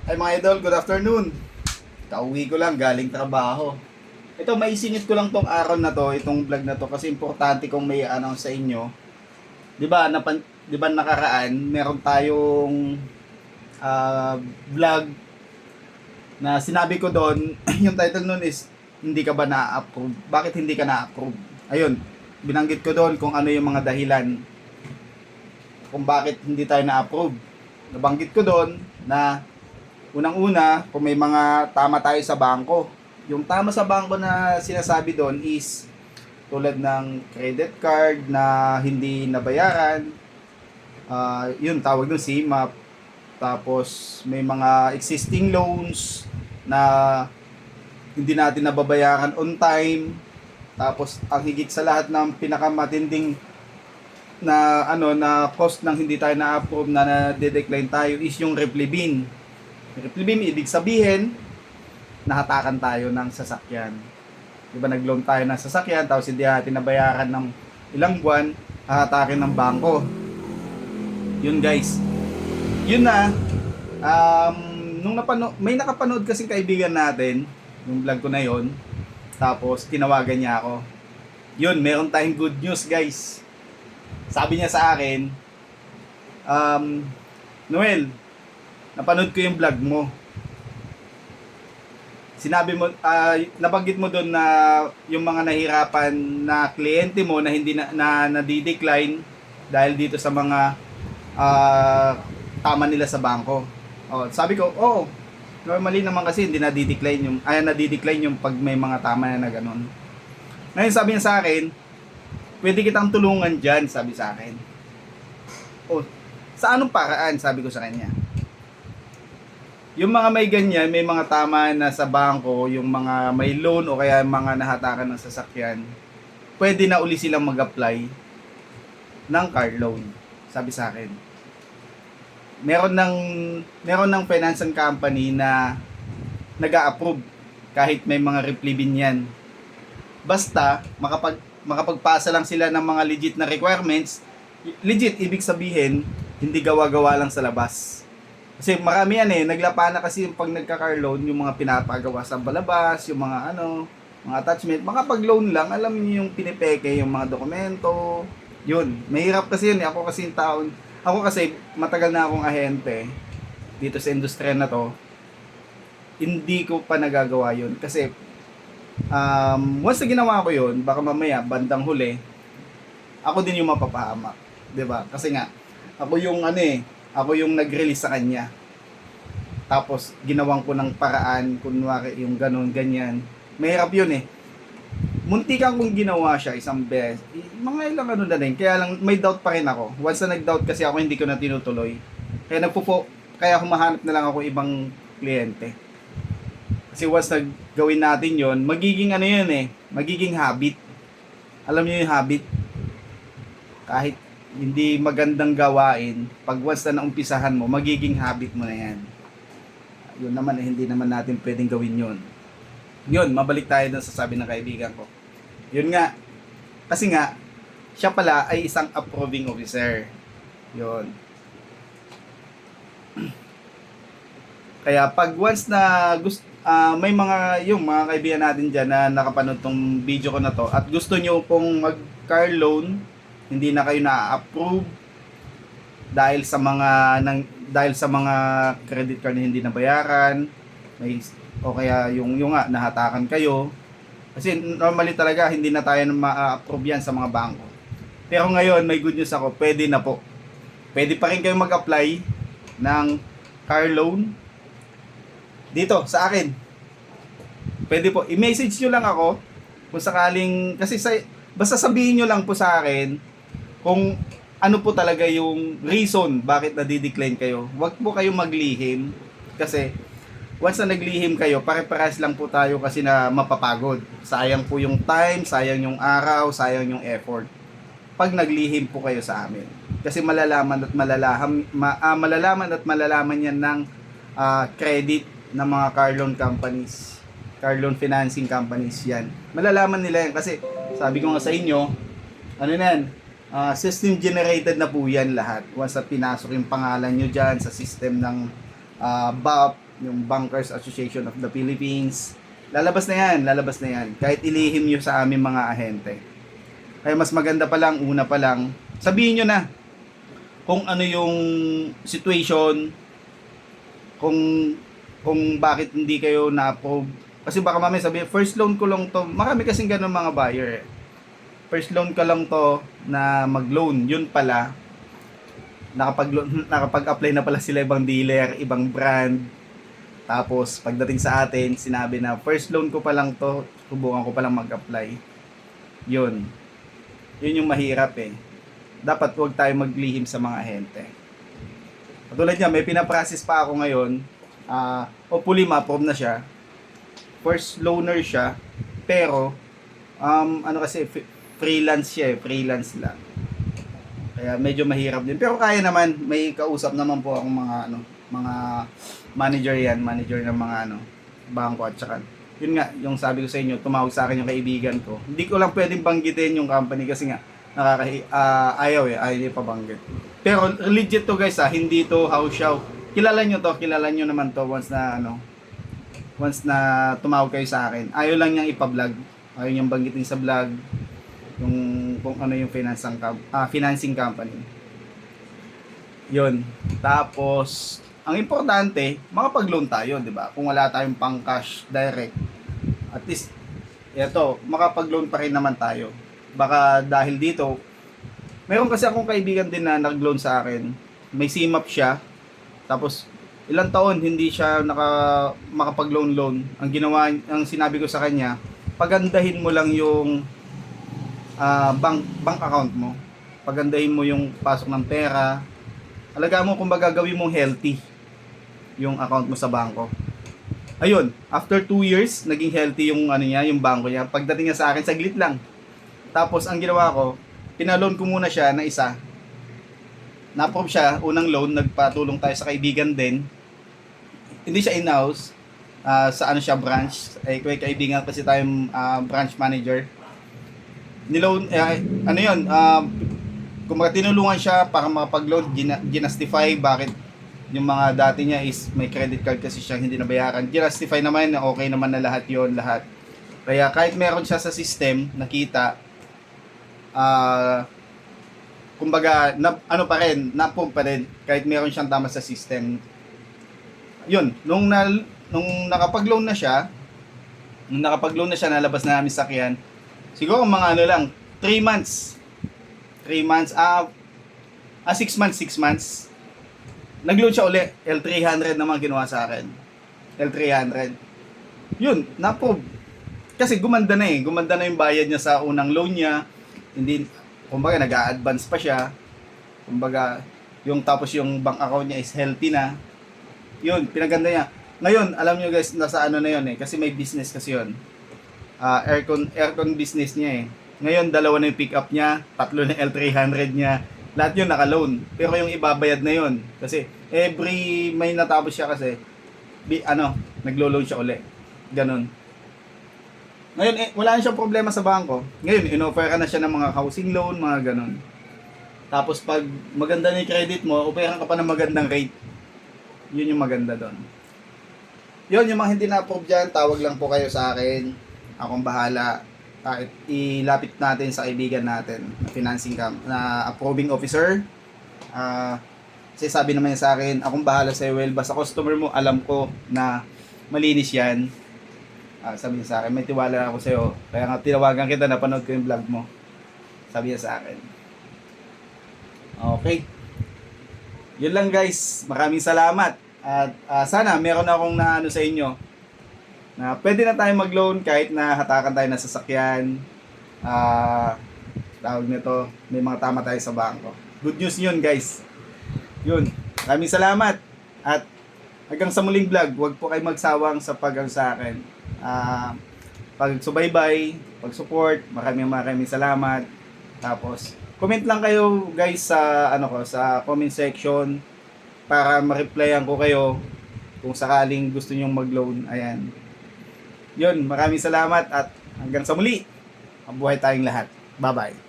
Ay mga idol, good afternoon. Kauwi ko lang, galing trabaho. Ito, maisingit ko lang tong araw na to, itong vlog na to kasi importante kong may announce sa inyo. 'Di ba, 'di ba nakaraan, meron tayong vlog na sinabi ko doon, yung title nun is hindi ka ba na-approve? Bakit hindi ka na-approve? Ayun, binanggit ko doon kung ano yung mga dahilan kung bakit hindi tayo na-approve. Nabanggit ko doon na unang-una, kung may mga tama tayo sa bangko. Yung tama sa bangko na sinasabi doon is tulad ng credit card na hindi nabayaran, yun tawag doon CMAP. Tapos may mga existing loans na hindi natin nababayaran on time. Tapos ang higit sa lahat ng pinakamatinding na na cost ng hindi tayo na-approve na na-decline tayo is yung replibin. Replibin, ibig sabihin, nahatakan tayo ng sasakyan. Diba nag-loan tayo ng sasakyan, tapos hindi natin nabayaran ng ilang buwan, hahatakin ng bangko. Yun guys. Yun na, may nakapanood kasing kaibigan natin, yung vlog ko na yon, tapos tinawagan niya ako. Yun, meron tayong good news guys. Sabi niya sa akin, Noel, napanood ko yung vlog mo. Sinabi mo, nabanggit mo doon na yung mga nahirapan na kliyente mo na hindi na nadi-decline dahil dito sa mga tama nila sa bangko. Oh, sabi ko, oo. Normally naman kasi hindi nadi-decline yung pag may mga tama na gano'n. Ngayon sabi niya sa akin, pwede kitang tulungan dyan, sabi sa akin. Oh, sa anong paraan, sabi ko sa kanya. Yung mga may ganyan, may mga tama na sa bangko, yung mga may loan o kaya mga nahatakan ng sasakyan, pwede na uli silang mag-apply ng car loan, sabi sa akin. Meron ng finance company na nag-a-approve kahit may mga replibin yan. Basta makapagpasa lang sila ng mga legit na requirements. Legit, ibig sabihin, hindi gawa-gawa lang sa labas. Kasi marami yan naglapa na kasi pag nagka-car loan, yung mga pinapagawa sa balabas, yung mga mga attachment, makapag-loan lang, alam niyo yung pinipeke, yung mga dokumento, yun. Mahirap kasi yun ako kasi matagal na akong ahente dito sa industriya na to, hindi ko pa nagagawa yun. Kasi, once na ginawa ko yun, baka mamaya, bandang huli, ako din yung mapapahamak. 'Di ba? Kasi nga, ako yung nag-release sa kanya. Tapos, ginawang ko ng paraan, kunwari yung ganun, ganyan. Mahirap yun Muntikan kong ginawa siya isang beses. Mga ilang na din. Kaya lang, may doubt pa rin ako. Once na nag-doubt kasi ako, hindi ko na tinutuloy. Kaya humahanap na lang ako ibang kliyente. Kasi once gawin natin yon, magiging magiging habit. Alam niyo yung habit? Kahit hindi magandang gawain, pag once na naumpisahan mo, magiging habit mo na yan. Yun naman hindi naman natin pwedeng gawin yun. Yun, mabalik tayo dun sa sabi ng kaibigan ko. Yun nga, kasi nga, siya pala ay isang approving officer. Yun. Kaya pag once na may yung mga kaibigan natin dyan na nakapanood tong video ko na to at gusto nyo pong mag-car loan, hindi na kayo na-approve dahil sa mga credit card na hindi nabayaran, o kaya yung nga nahatakan kayo. Kasi normally talaga hindi na tayo ma-approve yan sa mga bangko. Pero ngayon may good news ako, pwede na po. Pwede pa rin kayo mag-apply ng car loan dito sa akin. Pwede po, i-message nyo lang ako kung sakaling, kasi basta sabihin nyo lang po sa akin kung ano po talaga yung reason bakit nadi-decline kayo. Huwag po kayo maglihim kasi once na naglihim kayo, pare-pares lang po tayo kasi na mapapagod. Sayang po yung time, sayang yung araw, sayang yung effort. Pag naglihim po kayo sa amin. Kasi malalaman at malalaman yan ng credit ng mga car loan companies, car loan financing companies yan. Malalaman nila yan kasi sabi ko nga sa inyo, system generated na po yan lahat. Once na pinasok yung pangalan nyo dyan sa system ng BAP, yung Bankers Association of the Philippines. Lalabas na yan, lalabas na yan. Kahit ilihim nyo sa aming mga ahente. Kaya mas maganda pa lang, una pa lang, sabihin nyo na kung ano yung situation, kung bakit hindi kayo na-approve. Kasi baka mamaya sabihin, first loan ko lang to. Marami kasing ganun mga buyer. First loan ka lang to na mag-loan. Yun pala, nakapag-apply na pala sila ibang dealer, ibang brand. Tapos, pagdating sa atin, sinabi na, first loan ko pa lang to, subukan ko pa lang mag-apply. Yun. Yun yung mahirap eh. Dapat huwag tayo maglihim sa mga ahente. Katulad niya, may pinaprocess pa ako ngayon. Hopefully, ma-approve na siya. First loaner siya. Pero, ano kasi, freelance siya eh. Freelance lang. Kaya medyo mahirap din. Pero kaya naman, may kausap naman po akong mga manager yan. Manager ng mga bangko at saka. Yun nga, yung sabi ko sa inyo, tumawag sa akin yung kaibigan ko. Hindi ko lang pwedeng banggitin yung company kasi nga, ayaw niya pabanggit. Pero legit to guys hindi to house show. Kilala nyo naman to once na tumawag kayo sa akin. Ayaw lang niyang ipa-vlog. Ayaw niyang banggitin sa vlog yung kung ano yung financing company. Yun. Tapos, ang importante, makapag-loan tayo, di ba? Kung wala tayong pang cash direct, at least, eto, makapag-loan pa rin naman tayo. Baka dahil dito, meron kasi akong kaibigan din na nag-loan sa akin. May CMAP siya. Tapos, ilang taon hindi siya makapag-loan. Ang sinabi ko sa kanya, pagandahin mo lang yung bank account mo. Pagandahin mo yung pasok ng pera. Alagaan mo kung gagawin mong healthy yung account mo sa bangko. Ayun, after 2 years, naging healthy yung yung bangko niya. Pagdating niya sa akin, saglit lang. Tapos ang ginawa ko, pinaloan ko muna siya na isa. Na-approve siya, unang loan, nagpatulong tayo sa kaibigan din. Hindi siya in-house, sa branch. Kaibigan kasi tayong branch manager. Niloan, kumbaga tinulungan siya para makapag-loan, ginastify bakit yung mga dati niya is may credit card kasi siyang hindi nabayaran. Ginastify naman na okay naman na lahat. Kaya kahit meron siya sa system, nakita, kumbaga pa rin, na-approve pa rin kahit meron siyang tama sa system. Yun, nung nakapag-loan na siya, nalabas na namin sakyan. Siguro mga 3 months. 6 months. Nag-loan siya uli, L300 naman ginawa sa akin. L300. Yun, na-approve. Kasi gumanda na yung bayad niya sa unang loan niya. Hindi, kumbaga nag-a-advance pa siya. Kumbaga, tapos yung bank account niya is healthy na. Yun, pinaganda niya. Ngayon, alam niyo guys, nasa na yun kasi may business kasi yun. Aircon business niya Ngayon, 2 na yung pick up niya, 3 na L300 niya. Lahat yun naka-loan. Pero yung ibabayad na yun. Kasi every may natapos siya kasi, naglo-loan siya uli. Ganon. Ngayon, wala na siyang problema sa bangko. Ngayon, in-offer ka na siya ng mga housing loan, mga ganon. Tapos pag maganda na yung credit mo, offeran ka pa ng magandang rate. Yun yung maganda doon. Yun, yung mga hindi na-approve dyan, tawag lang po kayo sa akin. Akong bahala. Ilapit natin sa kaibigan natin na approving officer. Kasi sabi naman niya sa akin, akong bahala sa'yo, well, basta customer mo, alam ko na malinis yan. Sabi niya sa akin, may tiwala ako sa'yo. Kaya nga tinawagan kita, napanood ko yung vlog mo. Sabi niya sa akin. Okay. Yun lang guys. Maraming salamat. At sana meron akong naano sa inyo na pwede na tayo mag-loan kahit na hatakan tayo na sasakyan. Tawag nito, may mga tama tayo sa bangko. Good news yun guys. Yun. Maraming salamat. At hanggang sa muling vlog, huwag po kayo magsawang sa sa akin. Pag-subaybay, pag-support, maraming salamat. Tapos, comment lang kayo guys sa sa comment section para ma-replyan ko kayo kung sakaling gusto nyong mag-loan. Ayan. Yun, maraming salamat at hanggang sa muli. Mabuhay tayong lahat. Bye-bye.